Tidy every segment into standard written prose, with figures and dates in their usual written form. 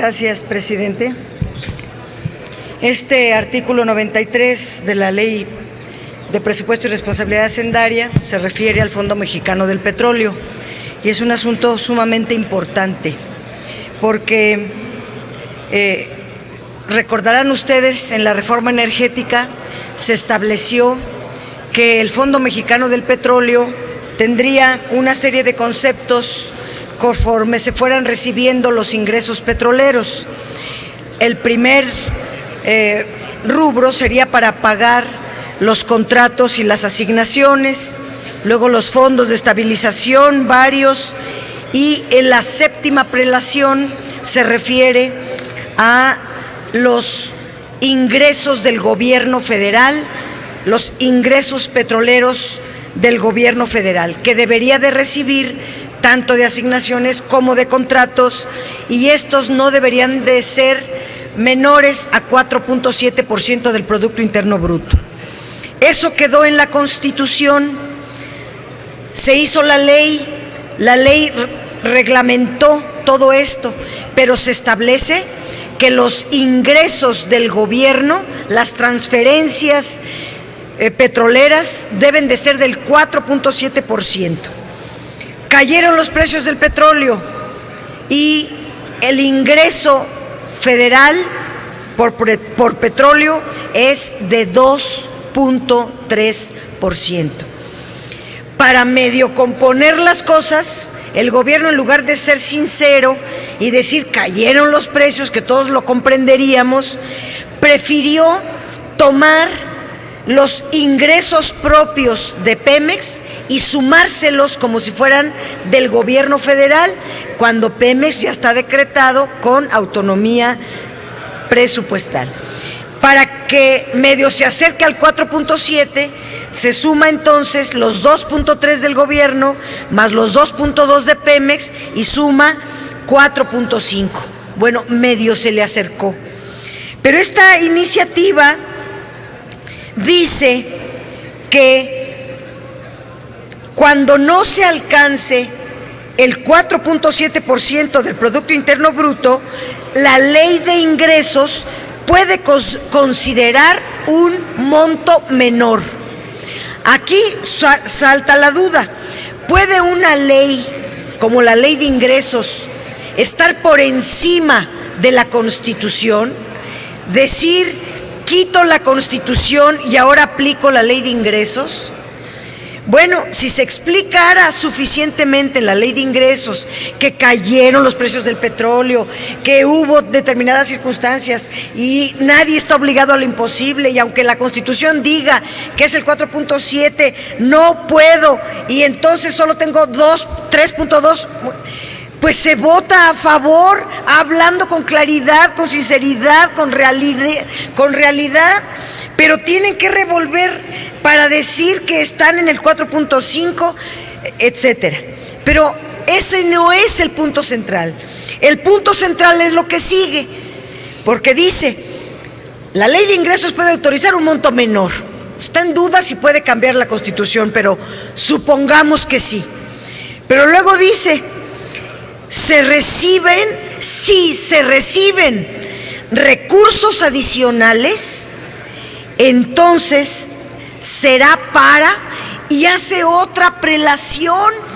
Gracias, presidente. Este artículo 93 de la Ley de Presupuesto y Responsabilidad Hacendaria se refiere al Fondo Mexicano del Petróleo y es un asunto sumamente importante porque recordarán ustedes, en la reforma energética se estableció que el Fondo Mexicano del Petróleo tendría una serie de conceptos conforme se fueran recibiendo los ingresos petroleros. El primer rubro sería para pagar los contratos y las asignaciones, luego los fondos de estabilización, varios, y en la séptima prelación se refiere a los ingresos del gobierno federal, los ingresos petroleros del gobierno federal, que debería de recibir tanto de asignaciones como de contratos, y estos no deberían de ser menores a 4.7% del Producto Interno Bruto. Eso quedó en la Constitución, se hizo la ley reglamentó todo esto, pero se establece que los ingresos del gobierno, las transferencias petroleras, deben de ser del 4.7%. Cayeron los precios del petróleo y el ingreso federal por petróleo es de 2.3%. Para medio componer las cosas, el gobierno, en lugar de ser sincero y decir cayeron los precios, que todos lo comprenderíamos, prefirió tomar los ingresos propios de Pemex y sumárselos como si fueran del gobierno federal, cuando Pemex ya está decretado con autonomía presupuestal. Para que medio se acerque al 4.7, se suma entonces los 2.3 del gobierno más los 2.2 de Pemex y suma 4.5. Bueno, medio se le acercó. Pero esta iniciativa dice que cuando no se alcance el 4.7% del Producto Interno Bruto, la ley de ingresos puede considerar un monto menor. Aquí salta la duda. ¿Puede una ley, como la ley de ingresos, estar por encima de la Constitución? Decir, quito la Constitución y ahora aplico la ley de ingresos. Bueno, si se explicara suficientemente en la ley de ingresos que cayeron los precios del petróleo, que hubo determinadas circunstancias y nadie está obligado a lo imposible, y aunque la Constitución diga que es el 4.7, no puedo, y entonces solo tengo 3.2, pues se vota a favor, hablando con claridad, con sinceridad, con realidad, pero tienen que revolver para decir que están en el 4.5, etcétera. Pero ese no es el punto central. El punto central es lo que sigue, porque dice, la ley de ingresos puede autorizar un monto menor. Está en duda si puede cambiar la Constitución, pero supongamos que sí. Pero luego dice, si se reciben recursos adicionales, entonces será para, y hace otra prelación.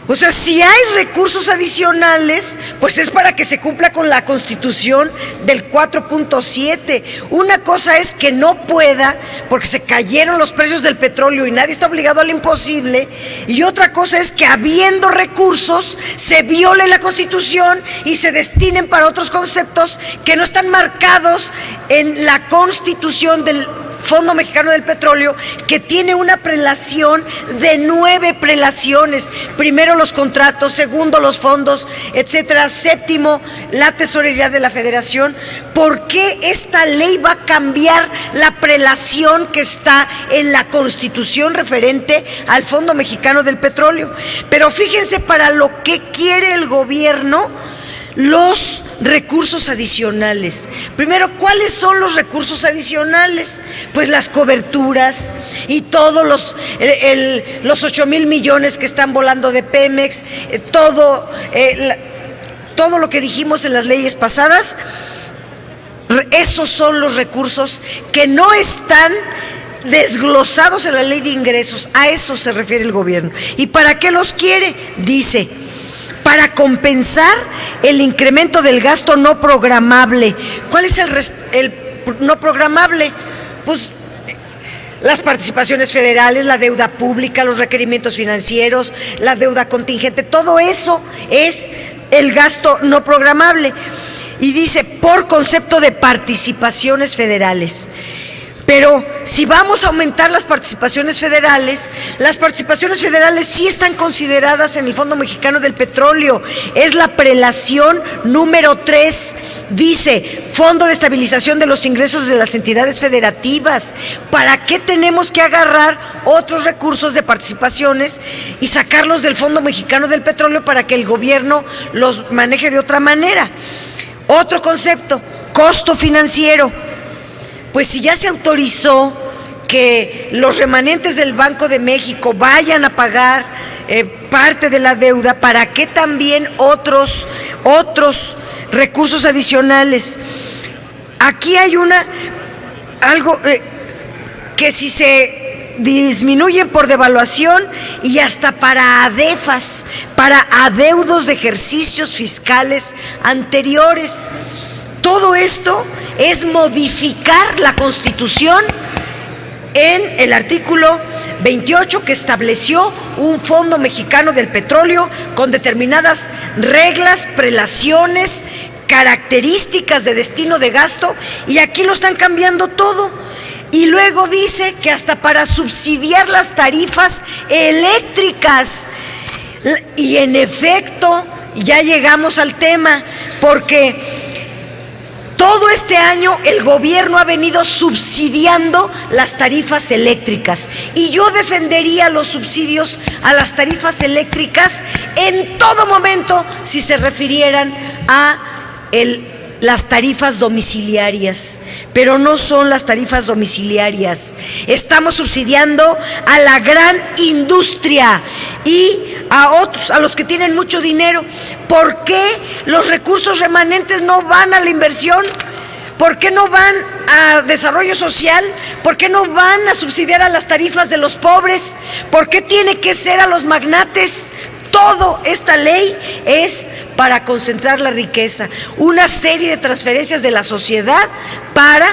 O sea, si hay recursos adicionales, pues es para que se cumpla con la Constitución del 4.7. Una cosa es que no pueda, porque se cayeron los precios del petróleo y nadie está obligado a lo imposible, y otra cosa es que habiendo recursos, se viole la Constitución y se destinen para otros conceptos que no están marcados en la Constitución del Fondo Mexicano del Petróleo, que tiene una prelación de 9 prelaciones. Primero los contratos, segundo los fondos, etcétera. Séptimo, la tesorería de la Federación. ¿Por qué esta ley va a cambiar la prelación que está en la Constitución referente al Fondo Mexicano del Petróleo? Pero fíjense para lo que quiere el gobierno los recursos adicionales. Primero, ¿cuáles son los recursos adicionales? Pues las coberturas y todos los 8,000 millones que están volando de Pemex, todo todo lo que dijimos en las leyes pasadas, esos son los recursos que no están desglosados en la ley de ingresos. A eso se refiere el gobierno. ¿Y para qué los quiere? Dice, para compensar el incremento del gasto no programable. ¿Cuál es el no programable? Pues las participaciones federales, la deuda pública, los requerimientos financieros, la deuda contingente, todo eso es el gasto no programable. Y dice, por concepto de participaciones federales. Pero si vamos a aumentar las participaciones federales sí están consideradas en el Fondo Mexicano del Petróleo. Es la prelación número 3. Dice, Fondo de Estabilización de los Ingresos de las Entidades Federativas. ¿Para qué tenemos que agarrar otros recursos de participaciones y sacarlos del Fondo Mexicano del Petróleo para que el gobierno los maneje de otra manera? Otro concepto, costo financiero. Pues si ya se autorizó que los remanentes del Banco de México vayan a pagar parte de la deuda, ¿para qué también otros recursos adicionales? Aquí hay algo que si se disminuyen por devaluación y hasta para ADEFAS, para adeudos de ejercicios fiscales anteriores. Todo esto es modificar la Constitución en el artículo 28, que estableció un Fondo Mexicano del Petróleo con determinadas reglas, prelaciones, características de destino de gasto, y aquí lo están cambiando todo. Y luego dice que hasta para subsidiar las tarifas eléctricas. Y en efecto, ya llegamos al tema, porque todo este año el gobierno ha venido subsidiando las tarifas eléctricas, y yo defendería los subsidios a las tarifas eléctricas en todo momento si se refirieran a las tarifas domiciliarias, pero no son las tarifas domiciliarias. Estamos subsidiando a la gran industria y a los que tienen mucho dinero. ¿Por qué los recursos remanentes no van a la inversión? ¿Por qué no van a desarrollo social? ¿Por qué no van a subsidiar a las tarifas de los pobres? ¿Por qué tiene que ser a los magnates? Toda esta ley es para concentrar la riqueza, una serie de transferencias de la sociedad para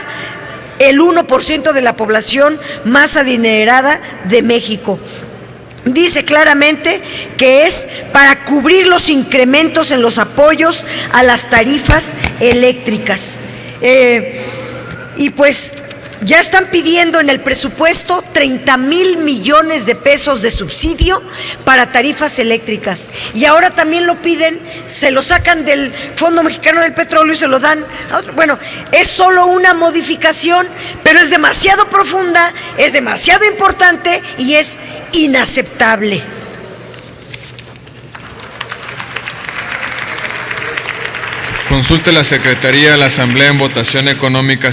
el 1% de la población más adinerada de México. Dice claramente que es para cubrir los incrementos en los apoyos a las tarifas eléctricas. Y pues ya están pidiendo en el presupuesto 30,000 millones de pesos de subsidio para tarifas eléctricas. Y ahora también lo piden, se lo sacan del Fondo Mexicano del Petróleo y se lo dan a otro. Bueno, es solo una modificación, pero es demasiado profunda, es demasiado importante y es inaceptable. Consulte la Secretaría de la Asamblea en votación económica.